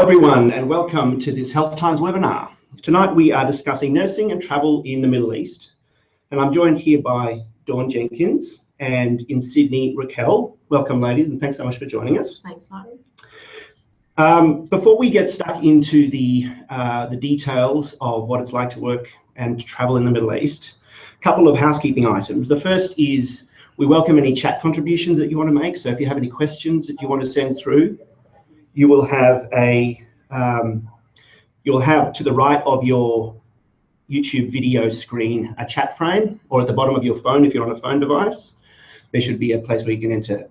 everyone, and welcome to this Health Times webinar. Tonight we are discussing nursing and travel in the Middle East, and I'm joined here by Dawn Jenkins and in Sydney, Raquel. Welcome, ladies, and thanks so much for joining us. Thanks, Martin. Before we get stuck into the details of what it's like to work and travel in the Middle East, a couple of housekeeping items. The first is we welcome any chat contributions that you want to make. So if you have any questions that you want to send through, you will have you'll have to the right of your YouTube video screen a chat frame, or at the bottom of your phone if you're on a phone device, there should be a place where you can enter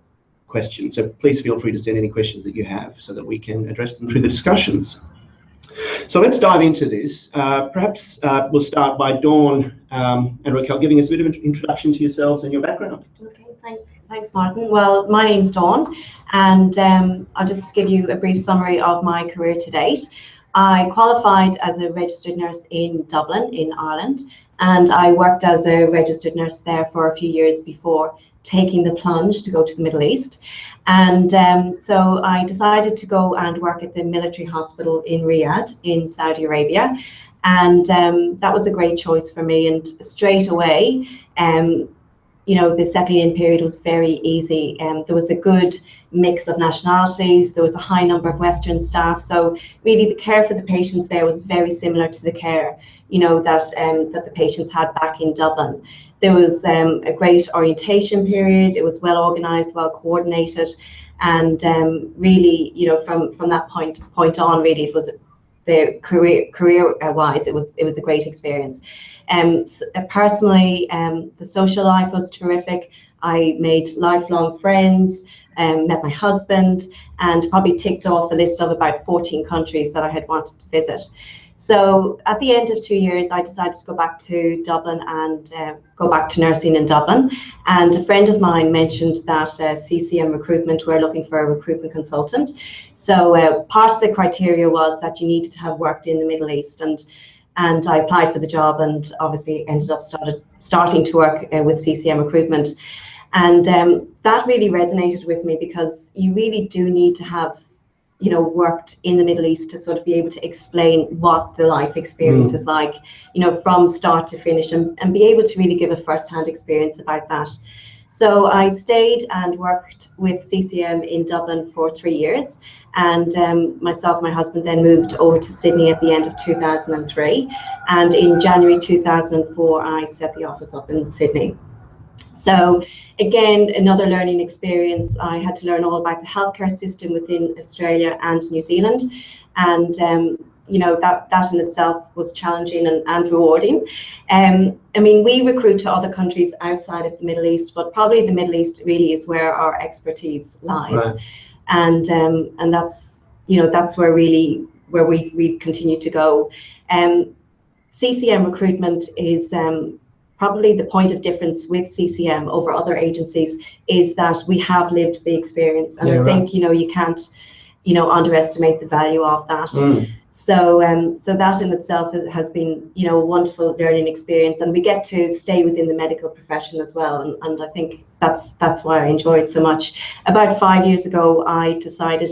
questions. So please feel free to send any questions that you have so that we can address them through the discussions. So let's dive into this. Perhaps we'll start by Dawn and Raquel giving us a bit of an introduction to yourselves and your background. Okay, thanks, Martin. Well, my name's Dawn, and I'll just give you a brief summary of my career to date. I qualified as a registered nurse in Dublin, in Ireland, and I worked as a registered nurse there for a few years before taking the plunge to go to the Middle East. And so I decided to go and work at the military hospital in Riyadh in Saudi Arabia. And that was a great choice for me. And straight away, you know, the settling in period was very easy. There was a good mix of nationalities. There was a high number of Western staff. So really the care for the patients there was very similar to the care, you know, that the patients had back in Dublin. There was a great orientation period. It was well organized, well coordinated. And really, you know, from that point on, really, it was the career-wise, it was a great experience. Personally, the social life was terrific. I made lifelong friends, met my husband, and probably ticked off a list of about 14 countries that I had wanted to visit. So at the end of 2 years, I decided to go back to Dublin and go back to nursing in Dublin. And a friend of mine mentioned that CCM Recruitment were looking for a recruitment consultant. So part of the criteria was that you needed to have worked in the Middle East. And I applied for the job and obviously ended up starting to work with CCM Recruitment. And that really resonated with me because you really do need to have, you know, worked in the Middle East to sort of be able to explain what the life experience is like, you know, from start to finish, and be able to really give a first-hand experience about that. So I stayed and worked with CCM in Dublin for 3 years, and myself and my husband then moved over to Sydney at the end of 2003, and in January 2004 I set the office up in Sydney. So again, another learning experience. I had to learn all about the healthcare system within Australia and New Zealand, and you know, that in itself was challenging and rewarding. I mean, we recruit to other countries outside of the Middle East, but probably the Middle East really is where our expertise lies. Right. And that's, you know, that's where we continue to go. CCM Recruitment is probably the point of difference with CCM over other agencies is that we have lived the experience, and I think, you know, you can't, you know, underestimate the value of that. So that in itself has been, you know, a wonderful learning experience, and we get to stay within the medical profession as well, and I think that's why I enjoy it so much. About 5 years ago, I decided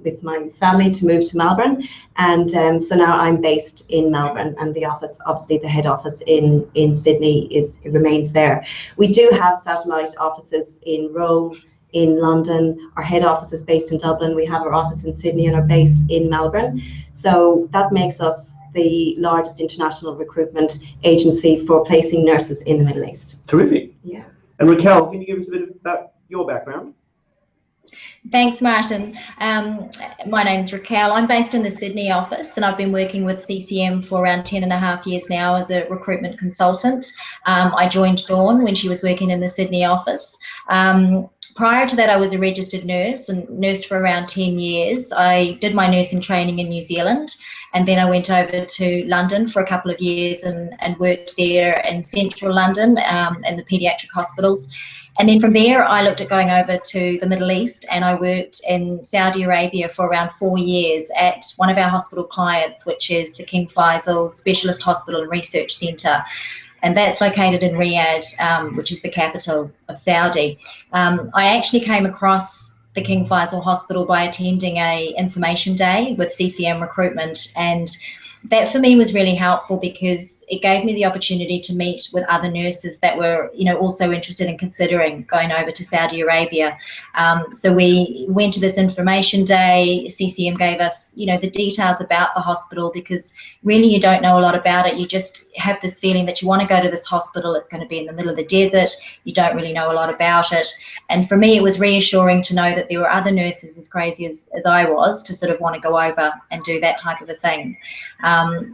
with my family to move to Melbourne, and so now I'm based in Melbourne, and the office, obviously the head office in Sydney, remains there. We do have satellite offices in Rome, in London. Our head office is based in Dublin. We have our office in Sydney and our base in Melbourne. So that makes us the largest international recruitment agency for placing nurses in the Middle East. Terrific. Yeah. And Raquel, can you give us a bit about your background? Thanks, Martin. My name's Raquel. I'm based in the Sydney office, and I've been working with CCM for around 10.5 years now as a recruitment consultant. I joined Dawn when she was working in the Sydney office. Prior to that, I was a registered nurse and nursed for around 10 years. I did my nursing training in New Zealand, and then I went over to London for a couple of years and worked there in central London in the paediatric hospitals. And then from there, I looked at going over to the Middle East, and I worked in Saudi Arabia for around 4 years at one of our hospital clients, which is the King Faisal Specialist Hospital and Research Centre. And that's located in Riyadh, which is the capital of Saudi. I actually came across the King Faisal Hospital by attending a information day with CCM Recruitment, and that for me was really helpful because it gave me the opportunity to meet with other nurses that were, also interested in considering going over to Saudi Arabia. So we went to this information day. CCM gave us, the details about the hospital, because really you don't know a lot about it. You just have this feeling that you want to go to this hospital. It's going to be in the middle of the desert. You don't really know a lot about it. And for me, it was reassuring to know that there were other nurses as crazy as I was to sort of want to go over and do that type of a thing.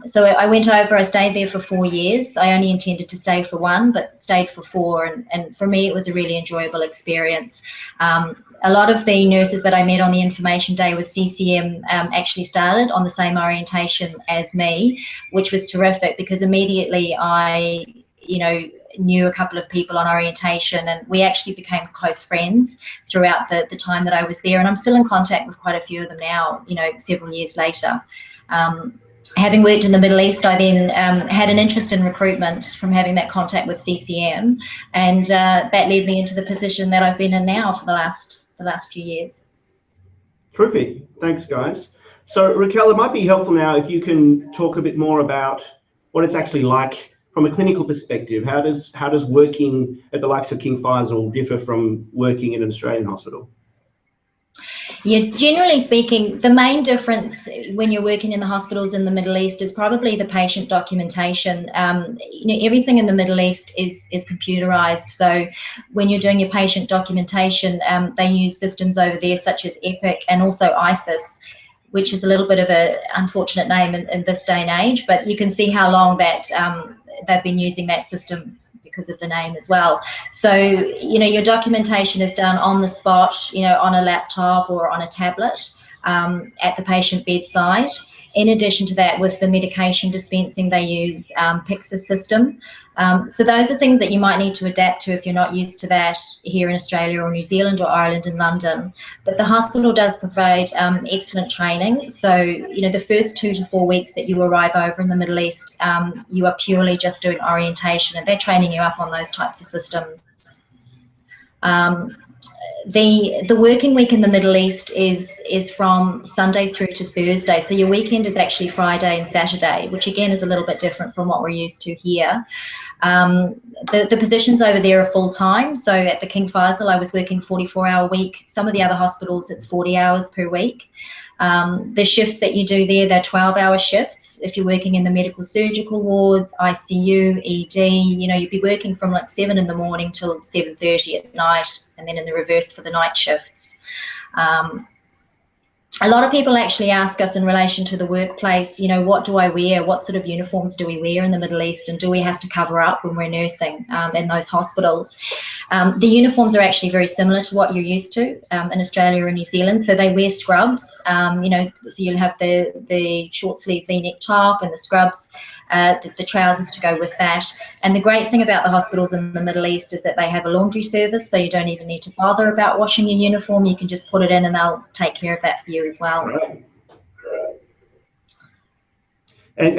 So I went over, I stayed there for 4 years. I only intended to stay for 1, but stayed for 4. And for me, it was a really enjoyable experience. A lot of the nurses that I met on the information day with CCM actually started on the same orientation as me, which was terrific, because immediately I, knew a couple of people on orientation, and we actually became close friends throughout the time that I was there. And I'm still in contact with quite a few of them now, several years later. Having worked in the Middle East, I then had an interest in recruitment from having that contact with CCM, and that led me into the position that I've been in now for the last few years. Terrific. Thanks, guys. So Raquel, it might be helpful now if you can talk a bit more about what it's actually like from a clinical perspective. How does working at the likes of King Faisal differ from working in an Australian hospital? Yeah, generally speaking, the main difference when you're working in the hospitals in the Middle East is probably the patient documentation. Everything in the Middle East is computerized. So when you're doing your patient documentation, they use systems over there such as Epic and also ISIS, which is a little bit of an unfortunate name in this day and age, but you can see how long that they've been using that system because of the name as well. So, your documentation is done on the spot, on a laptop or on a tablet at the patient bedside. In addition to that, with the medication dispensing, they use Pyxis system. So those are things that you might need to adapt to if you're not used to that here in Australia or New Zealand or Ireland and London. But the hospital does provide excellent training. So, the first 2 to 4 weeks that you arrive over in the Middle East, you are purely just doing orientation, and they're training you up on those types of systems. The working week in the Middle East is from Sunday through to Thursday. So your weekend is actually Friday and Saturday, which again is a little bit different from what we're used to here. The positions over there are full-time. So at the King Faisal, I was working 44-hour week. Some of the other hospitals, it's 40 hours per week. The shifts that you do there, they're 12-hour shifts. If you're working in the medical surgical wards, ICU, ED, you'd be working from like 7 in the morning till 7:30 at night, and then in the reverse for the night shifts. A lot of people actually ask us in relation to the workplace, what do I wear? What sort of uniforms do we wear in the Middle East? And do we have to cover up when we're nursing in those hospitals? The uniforms are actually very similar to what you're used to in Australia and New Zealand. So they wear scrubs, so you'll have the short sleeve V-neck top and the scrubs, the trousers to go with that. And the great thing about the hospitals in the Middle East is that they have a laundry service, so you don't even need to bother about washing your uniform. You can just put it in and they'll take care of that for you as well. Right. And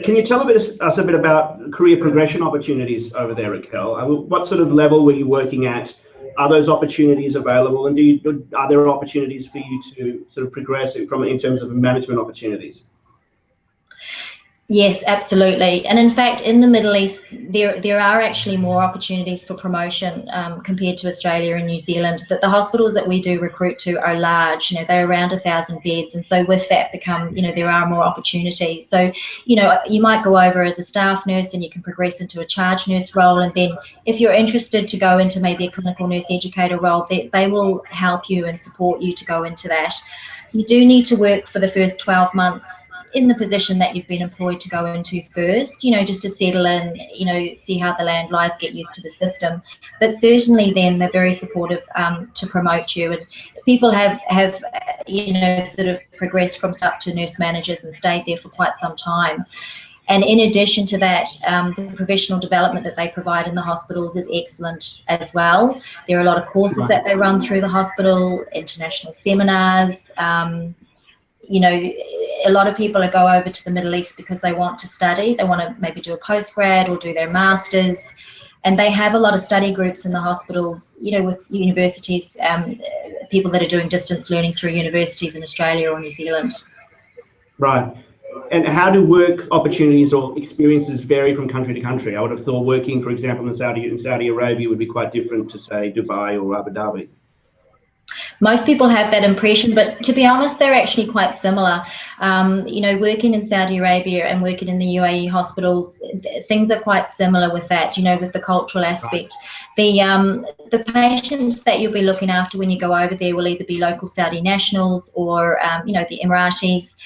can you tell us a bit about career progression opportunities over there, Raquel? What sort of level were you working at? Are those opportunities available, and are there opportunities for you to sort of progress in terms of management opportunities? Yes, absolutely. And in fact, in the Middle East, there are actually more opportunities for promotion compared to Australia and New Zealand. That the hospitals that we do recruit to are large, they're around 1,000 beds. And so with that there are more opportunities. So, you might go over as a staff nurse and you can progress into a charge nurse role. And then if you're interested to go into maybe a clinical nurse educator role, they will help you and support you to go into that. You do need to work for the first 12 months in the position that you've been employed to go into first, just to settle in, see how the land lies, get used to the system. But certainly then they're very supportive to promote you. And people have sort of progressed from staff to nurse managers and stayed there for quite some time. And in addition to that, the professional development that they provide in the hospitals is excellent as well. There are a lot of courses that they run through the hospital, international seminars. A lot of people go over to the Middle East because they want to study. They want to maybe do a postgrad or do their masters. And they have a lot of study groups in the hospitals, with universities people that are doing distance learning through universities in Australia or New Zealand. Right. And how do work opportunities or experiences vary from country to country? I would have thought working, for example, in Saudi Arabia would be quite different to, say, Dubai or Abu Dhabi. Most people have that impression, but to be honest, they're actually quite similar. Working in Saudi Arabia and working in the UAE hospitals, things are quite similar with that, with the cultural aspect. Right. The patients that you'll be looking after when you go over there will either be local Saudi nationals or, the Emiratis.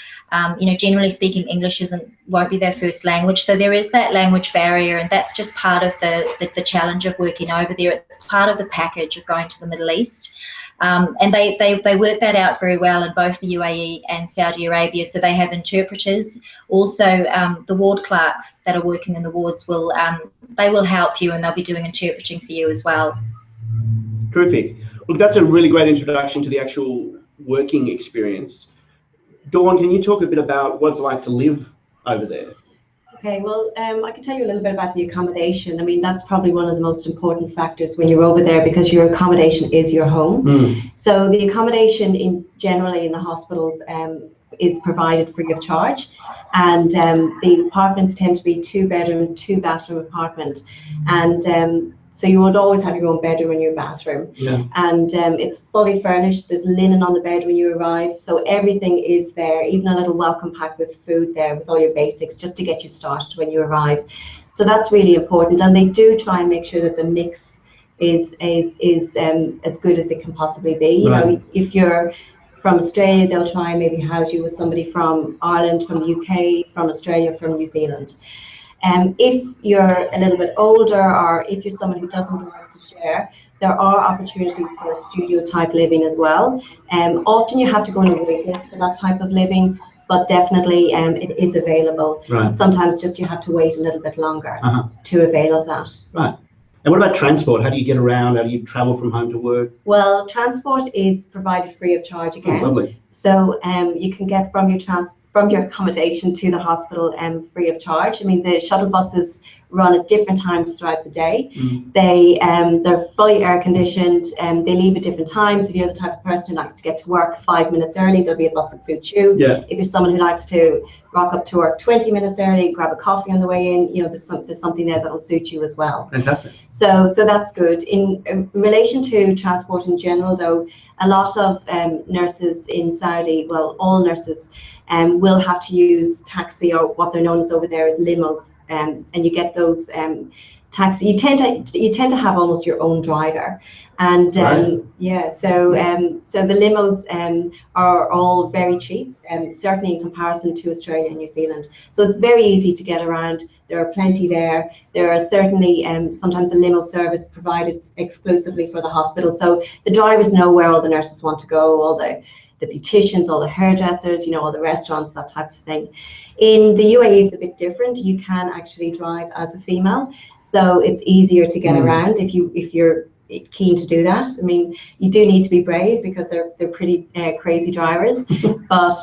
Generally speaking, English won't be their first language. So there is that language barrier, and that's just part of the challenge of working over there. It's part of the package of going to the Middle East. And they work that out very well in both the UAE and Saudi Arabia. So they have interpreters. Also, the ward clerks that are working in the wards will help you, and they'll be doing interpreting for you as well. Terrific. Look, that's a really great introduction to the actual working experience. Dawn, can you talk a bit about what it's like to live over there? Okay, well, I can tell you a little bit about the accommodation. I mean, that's probably one of the most important factors when you're over there, because your accommodation is your home. So the accommodation generally in the hospitals is provided free of charge, and the apartments tend to be 2-bedroom, 2-bathroom apartment, and so you would always have your own bedroom and your bathroom. Yeah. And it's fully furnished. There's linen on the bed when you arrive. So everything is there, even a little welcome pack with food there with all your basics just to get you started when you arrive. So that's really important. And they do try and make sure that the mix is as good as it can possibly be. You know, if you're from Australia, they'll try and maybe house you with somebody from Ireland, from the UK, from Australia, from New Zealand. If you're a little bit older, or if you're someone who doesn't like to share, there are opportunities for studio type living as well. Often you have to go on a wait list for that type of living, but definitely it is available. Right. Sometimes just you have to wait a little bit longer to avail of that. Right. And what about transport? How do you get around? How do you travel from home to work? Well, transport is provided free of charge again. Oh, lovely. So you can get from your accommodation to the hospital free of charge. I mean, the shuttle buses run at different times throughout the day. They're fully air conditioned, and they leave at different times. If you're the type of person who likes to get to work 5 minutes early, there'll be a bus that suits you. Yeah. If you're someone who likes to rock up to work 20 minutes early, grab a coffee on the way in, there's something there that will suit you as well. Fantastic. So that's good. In relation to transport in general, though, a lot of nurses in Saudi, well, all nurses, will have to use taxi, or what they're known as over there as limos, and you get those taxi. You tend to have almost your own driver, and yeah. So the limos are all very cheap, certainly in comparison to Australia and New Zealand. So it's very easy to get around. There are plenty there. There are certainly sometimes a limo service provided exclusively for the hospital. So the drivers know where all the nurses want to go, all the beauticians, all the hairdressers, all the restaurants, that type of thing. In the UAE, it's a bit different. You can actually drive as a female, so it's easier to get around if you're keen to do that. I mean, you do need to be brave because they're pretty crazy drivers. But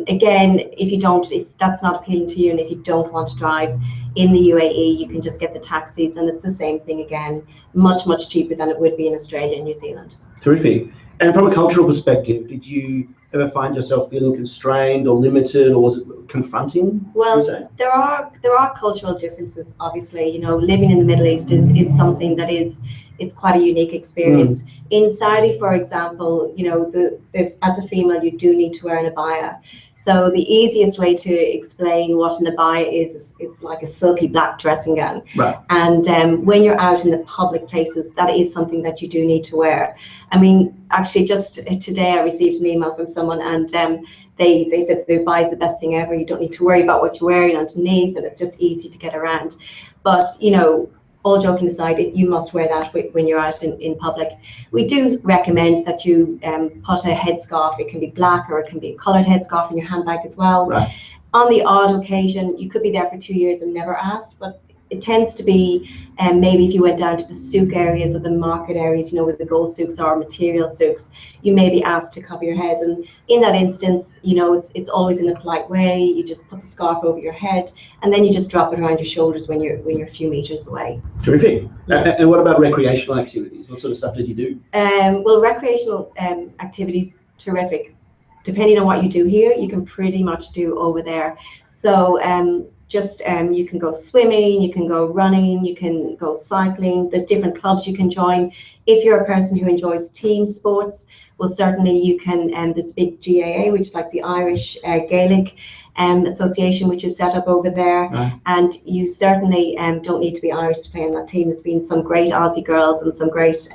again, if that's not appealing to you, and if you don't want to drive in the UAE, you can just get the taxis, and it's the same thing again, much cheaper than it would be in Australia and New Zealand. Terrific. And from a cultural perspective, did you ever find yourself feeling constrained or limited, or was it confronting? Well, there are cultural differences, obviously. Living in the Middle East is something that it's quite a unique experience. In Saudi, for example, as a female, you do need to wear an abaya. So the easiest way to explain what an abaya is it's like a silky black dressing gown. Right. And when you're out in the public places, that is something that you do need to wear. I mean, actually, just today I received an email from someone, and they said the abaya is the best thing ever. You don't need to worry about what you're wearing underneath, and it's just easy to get around. But all joking aside, you must wear that when you're out in public. We do recommend that you put a headscarf. It can be black, or it can be a coloured headscarf in your handbag as well. Right. On the odd occasion, you could be there for 2 years and never asked, but it tends to be, maybe if you went down to the souk areas or the market areas, where the gold souks are, material souks, you may be asked to cover your head. And in that instance, it's always in a polite way. You just put the scarf over your head, and then you just drop it around your shoulders when you're a few meters away. Terrific. Yeah. And what about recreational activities? What sort of stuff did you do? Well, recreational activities, terrific. Depending on what you do here, you can pretty much do over there. So you can go swimming, you can go running, you can go cycling. There's different clubs you can join. If you're a person who enjoys team sports, well, certainly you can, there's a big GAA, which is like the Irish Gaelic Association, which is set up over there. Right. And you certainly don't need to be Irish to play on that team. There's been some great Aussie girls and some great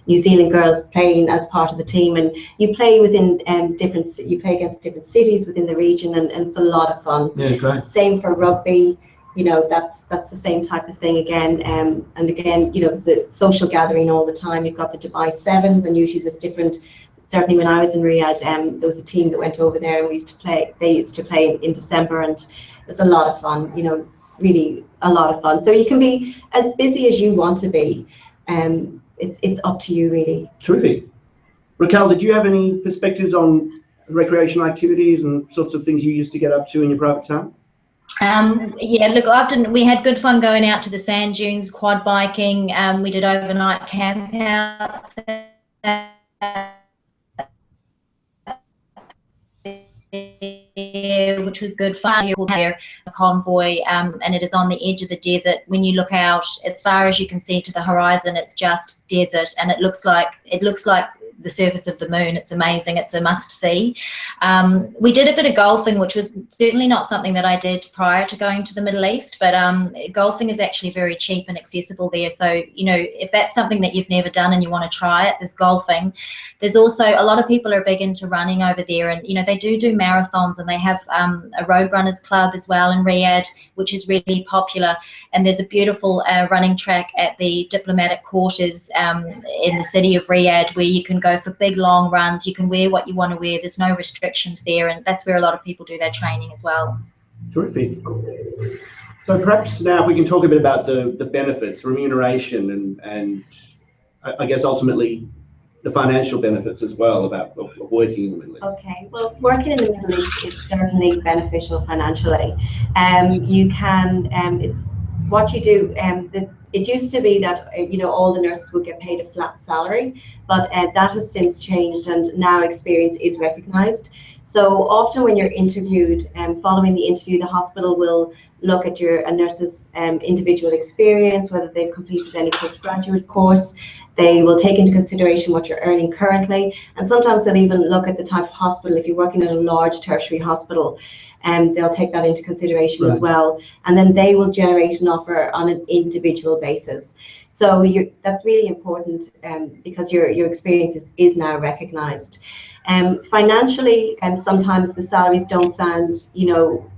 New Zealand girls playing as part of the team, and you play within you play against different cities within the region, and it's a lot of fun. Yeah, great. Same for rugby, that's the same type of thing again. And again, it's a social gathering all the time. You've got the Dubai Sevens, and usually there's different. Certainly when I was in Riyadh, there was a team that went over there, and they used to play in December, and it was a lot of fun. Really a lot of fun. So you can be as busy as you want to be. It's up to you, really. Terrific. Raquel, did you have any perspectives on recreational activities and sorts of things you used to get up to in your private time? Yeah, look, often we had good fun going out to the sand dunes, quad biking. We did overnight campouts, which was good fun. There, a convoy, and it is on the edge of the desert. When you look out as far as you can see to the horizon, it's just desert, and it looks like the surface of the moon. It's amazing. It's a must-see. We did a bit of golfing, which was certainly not something that I did prior to going to the Middle East, but golfing is actually very cheap and accessible there. So, if that's something that you've never done and you want to try it, there's golfing. There's also a lot of people are big into running over there, and they do marathons, and they have a road runners club as well in Riyadh, which is really popular. And there's a beautiful running track at the diplomatic quarters in the city of Riyadh, where you can go for big long runs. You can wear what you want to wear. There's no restrictions there, and that's where a lot of people do their training as well. Terrific. So perhaps now if we can talk a bit about the benefits, remuneration, and I guess ultimately the financial benefits as well of working in the Middle East. Okay, well, working in the Middle East is certainly beneficial financially. You can, it's what you do. It used to be that all the nurses would get paid a flat salary, but that has since changed, and now experience is recognised. So often when you're interviewed, following the interview, the hospital will look at a nurse's individual experience, whether they've completed any postgraduate course. They will take into consideration what you're earning currently, and sometimes they'll even look at the type of hospital. If you're working in a large tertiary hospital, they'll take that into consideration as well, and then they will generate an offer on an individual basis. So that's really important because your experience is now recognised. Financially, sometimes the salaries don't sound,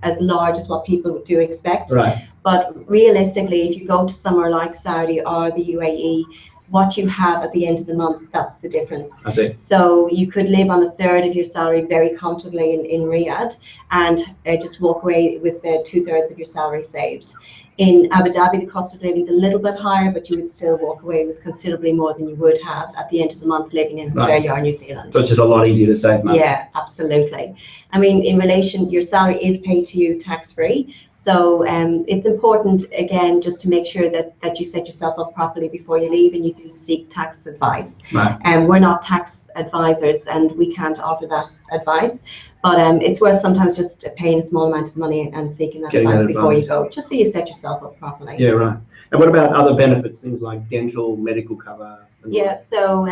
as large as what people do expect. Right. But realistically, if you go to somewhere like Saudi or the UAE, what you have at the end of the month, that's the difference. I see. So you could live on a third of your salary very comfortably in Riyadh, and just walk away with the 2/3 of your salary saved. In Abu Dhabi, the cost of living is a little bit higher, but you would still walk away with considerably more than you would have at the end of the month living in Australia or New Zealand. So it's just a lot easier to save money. Yeah, absolutely. I mean, in relation, your salary is paid to you tax-free. So it's important, again, just to make sure that you set yourself up properly before you leave, and you do seek tax advice. Right. We're not tax advisors, and we can't offer that advice. But it's worth sometimes just paying a small amount of money and seeking that advice before you go, just so you set yourself up properly. Yeah, right. And what about other benefits, things like dental, medical cover? Yeah, so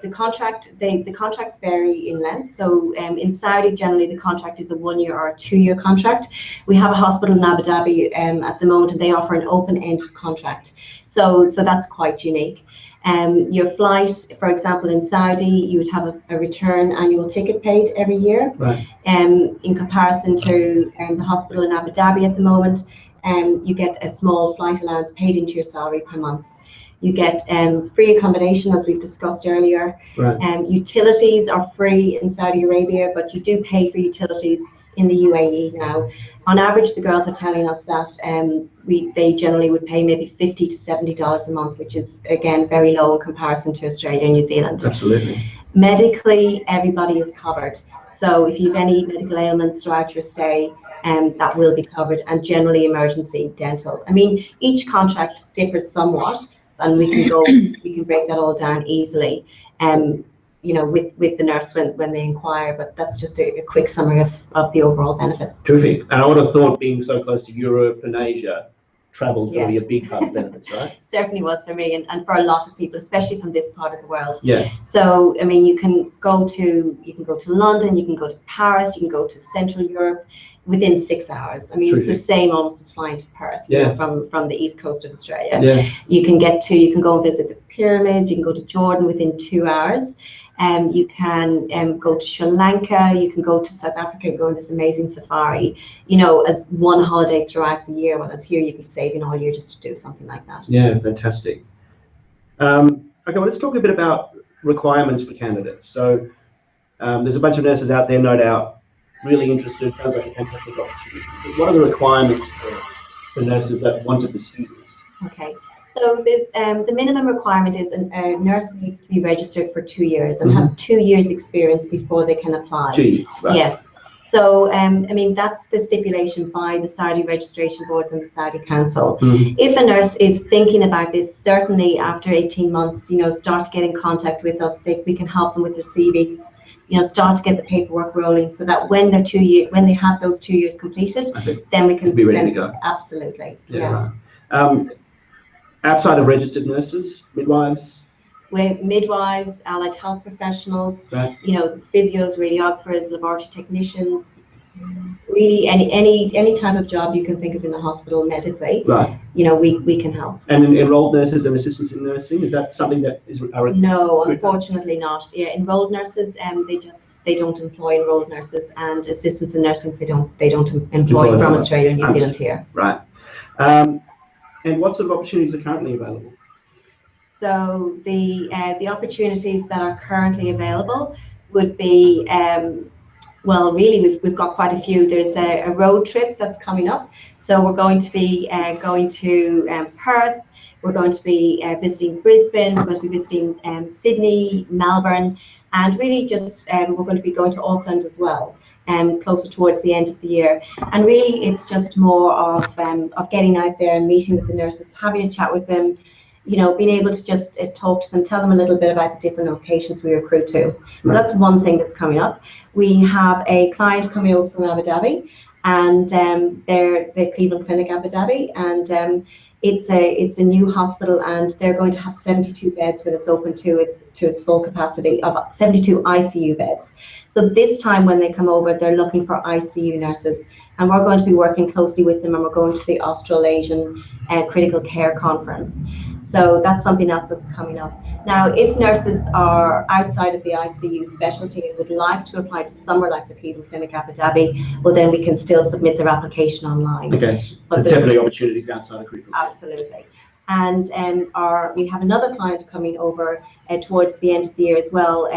the contracts vary in length. So in Saudi, generally the contract is a 1-year or a 2-year contract. We have a hospital in Abu Dhabi at the moment, and they offer an open-ended contract. So that's quite unique. Your flight, for example, in Saudi, you would have a return annual ticket paid every year. Right. In comparison to the hospital in Abu Dhabi at the moment, you get a small flight allowance paid into your salary per month. You get free accommodation, as we've discussed earlier. Right. Utilities are free in Saudi Arabia, but you do pay for utilities in the UAE now. On average, the girls are telling us that they generally would pay maybe $50 to $70 a month, which is again very low in comparison to Australia and New Zealand. Absolutely. Medically, everybody is covered. So if you have any medical ailments throughout your stay, that will be covered, and generally emergency dental. I mean, each contract differs somewhat, and we can break that all down easily. You know, with the nurse when they inquire, but that's just a quick summary of the overall benefits. Terrific. And I would have thought, being so close to Europe and Asia, travel's going to be a Yes. big part of benefits, right? Certainly was for me, and for a lot of people, especially from this part of the world. Yeah. So I mean, you can go to London, you can go to Paris, you can go to Central Europe within 6 hours. I mean, Terrific. it's the same almost as flying to Perth, you Yeah. know, from the east coast of Australia. Yeah. You can go and visit the pyramids. You can go to Jordan within 2 hours. You can go to Sri Lanka, you can go to South Africa and go on this amazing safari, you know, as one holiday throughout the year, whereas here you'd be saving all year just to do something like that. Yeah, fantastic. Okay, well, let's talk a bit about requirements for candidates. So there's a bunch of nurses out there, no doubt, really interested. Sounds like a fantastic opportunity. But what are the requirements for nurses that want to pursue this? Okay. So there's the minimum requirement is a nurse needs to be registered for 2 years and have 2 years experience before they can apply. 2 years, right. Yes. So I mean, that's the stipulation by the Saudi registration boards and the Saudi council. If a nurse is thinking about this, certainly after 18 months, you know, start to get in contact with us. We can help them with their CVs. You know, start to get the paperwork rolling, so that when they have those 2 years completed, then we can be ready to go. Absolutely. Yeah. Right. Outside of registered nurses, midwives? With midwives, allied health professionals, right. You know, physios, radiographers, laboratory technicians, really any type of job you can think of in the hospital medically, right. You know, we can help. And enrolled nurses and assistants in nursing, is that something that is? No, unfortunately not. Yeah, enrolled nurses, they don't employ enrolled nurses, and assistants in nursing they don't employ from Australia and New Zealand here. Right. And what sort of opportunities are currently available? So the opportunities that are currently available would be, well, really we've got quite a few. There's a road trip that's coming up. So we're going to be going to Perth. We're going to be visiting Brisbane. We're going to be visiting Sydney, Melbourne, and really just we're going to be going to Auckland as well. Closer towards the end of the year, and really it's just more of getting out there and meeting with the nurses, having a chat with them, you know, being able to just talk to them, tell them a little bit about the different locations we recruit to. So that's one thing that's coming up. We have a client coming over from Abu Dhabi, and they're the Cleveland Clinic Abu Dhabi, and it's a new hospital, and they're going to have 72 beds when it's open to its full capacity of 72 ICU beds. So this time when they come over, they're looking for ICU nurses, and we're going to be working closely with them, and we're going to the Australasian Critical Care Conference. So that's something else that's coming up. Now, if nurses are outside of the ICU specialty and would like to apply to somewhere like the Cleveland Clinic Abu Dhabi, well, then we can still submit their application online. Okay, but there's definitely opportunities outside of critical care. Absolutely. And we have another client coming over towards the end of the year as well.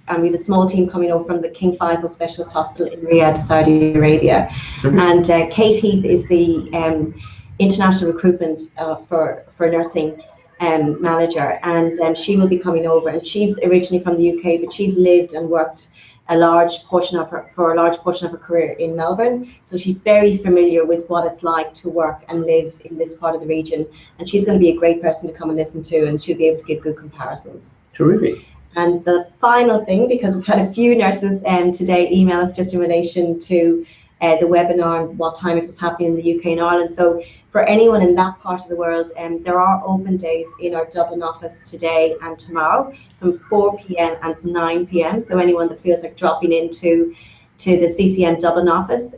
And we have a small team coming over from the King Faisal Specialist Hospital in Riyadh, Saudi Arabia. And Kate Heath is the international recruitment for nursing manager, and she will be coming over. And she's originally from the UK, but she's lived and worked a large portion of her career in Melbourne. So she's very familiar with what it's like to work and live in this part of the region. And she's going to be a great person to come and listen to, and she'll be able to give good comparisons. Terrific. And the final thing, because we've had a few nurses today email us just in relation to the webinar and what time it was happening in the UK and Ireland. So for anyone in that part of the world, there are open days in our Dublin office today and tomorrow from 4 p.m. and 9 p.m. So anyone that feels like dropping into the CCM Dublin office,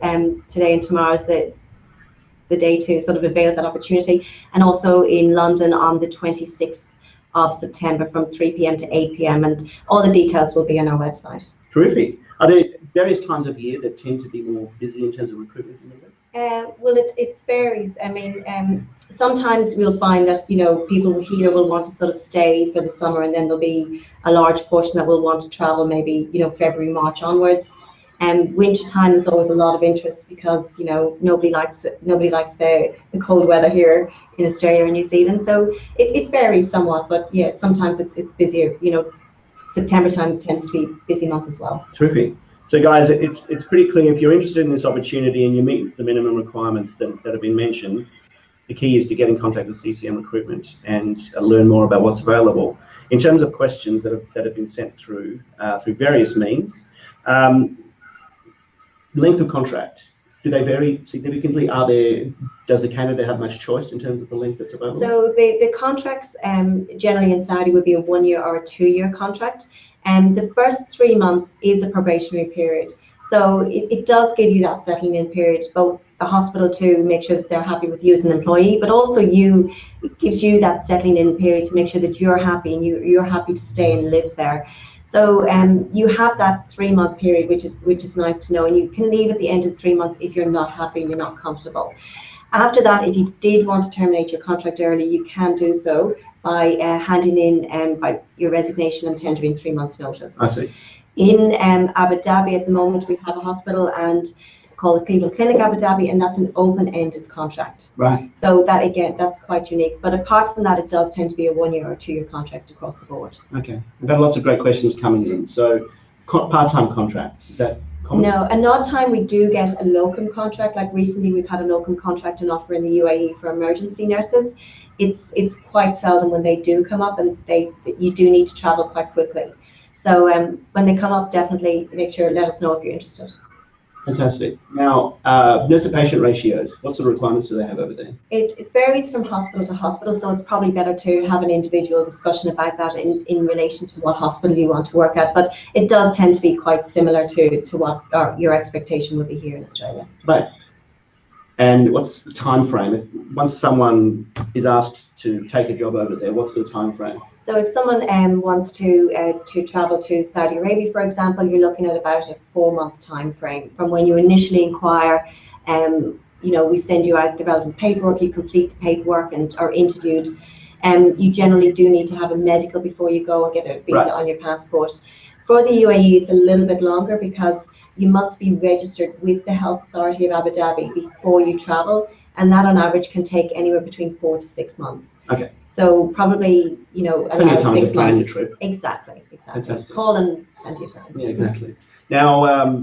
today and tomorrow is the day to sort of avail that opportunity. And also in London on the 26th of September from 3 p.m. to 8 p.m. And all the details will be on our website. Terrific. Are there various times of year that tend to be more busy in terms of recruitment? Well, it varies. I mean, sometimes we'll find that, you know, people here will want to sort of stay for the summer, and then there'll be a large portion that will want to travel maybe, you know, February, March onwards. Winter time is always a lot of interest because nobody likes the cold weather here in Australia and New Zealand. So it varies somewhat, but yeah, sometimes it's busier. September time tends to be a busy month as well. Terrific. So guys, it's pretty clear if you're interested in this opportunity and you meet the minimum requirements that have been mentioned, the key is to get in contact with CCM Recruitment and learn more about what's available. In terms of questions that have been sent through various means, length of contract, do they vary significantly? Does the candidate have much choice in terms of the length that's available? So the contracts generally in Saudi would be a 1 year or a 2 year contract. And the first 3 months is a probationary period. So it does give you that settling in period, both the hospital to make sure that they're happy with you as an employee, but also it gives you that settling in period to make sure that you're happy and you're happy to stay and live there. So you have that 3 month period, which is nice to know, and you can leave at the end of 3 months if you're not happy and you're not comfortable. After that, if you did want to terminate your contract early, you can do so by handing in by your resignation and tendering 3 months' notice. I see. In Abu Dhabi at the moment, we have a hospital called Cleveland Clinic Abu Dhabi, and that's an open-ended contract. Right. So that, again, that's quite unique. But apart from that, it does tend to be a 1 year or 2 year contract across the board. Okay. We've had lots of great questions coming in. So part-time contracts, is that common? No, and odd time we do get a locum contract. Like recently, we've had a locum contract and offer in the UAE for emergency nurses. It's quite seldom when they do come up, and you do need to travel quite quickly. So when they come up, definitely let us know if you're interested. Fantastic. Now, nurse to patient ratios, what sort of requirements do they have over there? It varies from hospital to hospital, so it's probably better to have an individual discussion about that in relation to what hospital you want to work at. But it does tend to be quite similar to what your expectation would be here in Australia. Right. And what's the time frame? Once someone is asked to take a job over there, what's the time frame? So if someone wants to travel to Saudi Arabia, for example, you're looking at about a 4-month time frame from when you initially inquire. We send you out the relevant paperwork, you complete the paperwork and are interviewed. You generally do need to have a medical before you go and get a visa on your passport. For the UAE, it's a little bit longer because you must be registered with the Health Authority of Abu Dhabi before you travel, and that on average can take anywhere between 4 to 6 months. Okay. So probably, plenty of time 6 to plan months. your trip. Exactly. Fantastic. Call and plenty of time. Yeah, exactly. Now,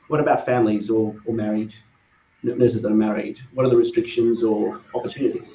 what about families or married nurses that are married? What are the restrictions or opportunities?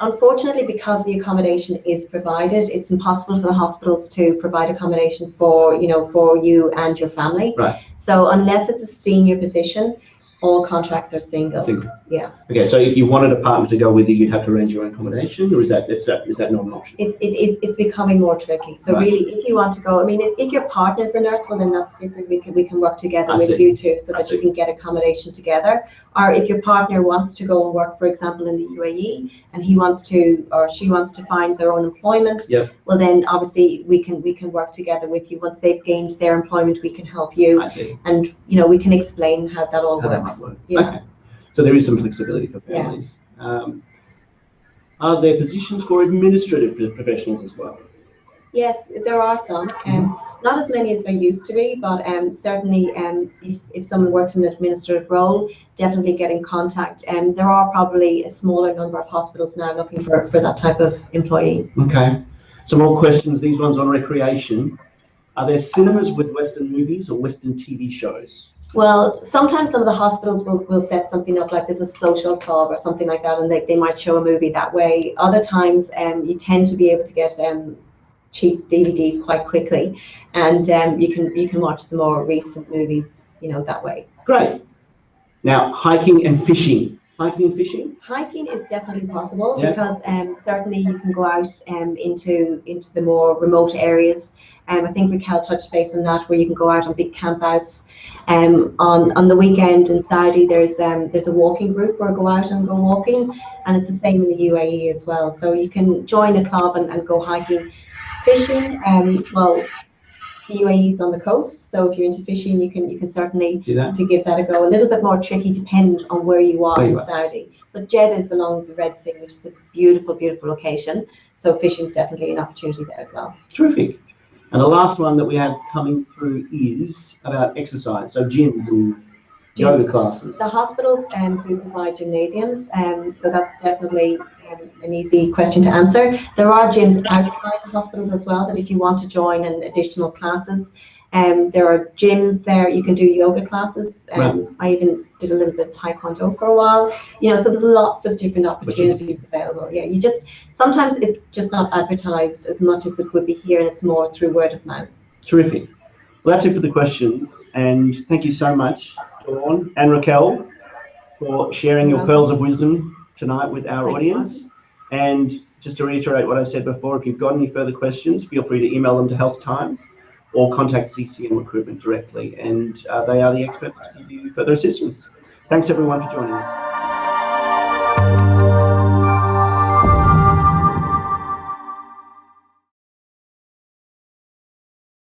Unfortunately, because the accommodation is provided, it's impossible for the hospitals to provide accommodation for you and your family. Right. So unless it's a senior position, all contracts are single. Yeah. Okay, so if you wanted a partner to go with you, you'd have to arrange your own accommodation, or is that not an option? It's becoming more tricky. So really, if you want to go, if your partner's a nurse, well then that's different. We can work together with you two so that you can get accommodation together. Or if your partner wants to go and work, for example, in the UAE, and he wants to or she wants to find their own employment, well then obviously we can work together with you. Once they've gained their employment, we can help you. I see. And we can explain how that all works. Yeah. Okay. So there is some flexibility for families. Yeah. Are there positions for administrative professionals as well? Yes, there are some. Not as many as there used to be, but certainly if someone works in an administrative role, definitely get in contact. There are probably a smaller number of hospitals now looking for that type of employee. Okay. Some more questions, these ones on recreation. Are there cinemas with Western movies or Western TV shows? Well, sometimes some of the hospitals will set something up like there's a social club or something like that, and they might show a movie that way. Other times you tend to be able to get cheap DVDs quite quickly, and you can watch the more recent movies that way. Great. Now, hiking and fishing. Hiking and fishing? Hiking is definitely possible because certainly you can go out into the more remote areas. I think Raquel touched base on that, where you can go out on big campouts. On the weekend in Saudi, there's a walking group where go out and go walking, and it's the same in the UAE as well. So you can join a club and go hiking. Fishing, well, the UAE is on the coast, so if you're into fishing, you can certainly to give that a go. A little bit more tricky, depending on where you are in Saudi. But Jeddah is along the Red Sea, which is a beautiful, beautiful location. So fishing is definitely an opportunity there as well. Terrific. And the last one that we have coming through is about exercise, so gyms and yoga classes. The hospitals do provide gymnasiums, so that's definitely an easy question to answer. There are gyms outside the hospitals as well that if you want to join in additional classes, there are gyms there. You can do yoga classes. Right. I even did a little bit of taekwondo for a while. You know, so there's lots of different opportunities available. Yeah, you just sometimes it's just not advertised as much as it would be here, and it's more through word of mouth. Terrific. Well, that's it for the questions, and thank you so much, Dawn and Raquel, for sharing your pearls of wisdom tonight with our audience. And just to reiterate what I said before, if you've got any further questions, feel free to email them to Health Times or contact CCM Recruitment directly, and they are the experts to give you further assistance. Thanks everyone for joining us.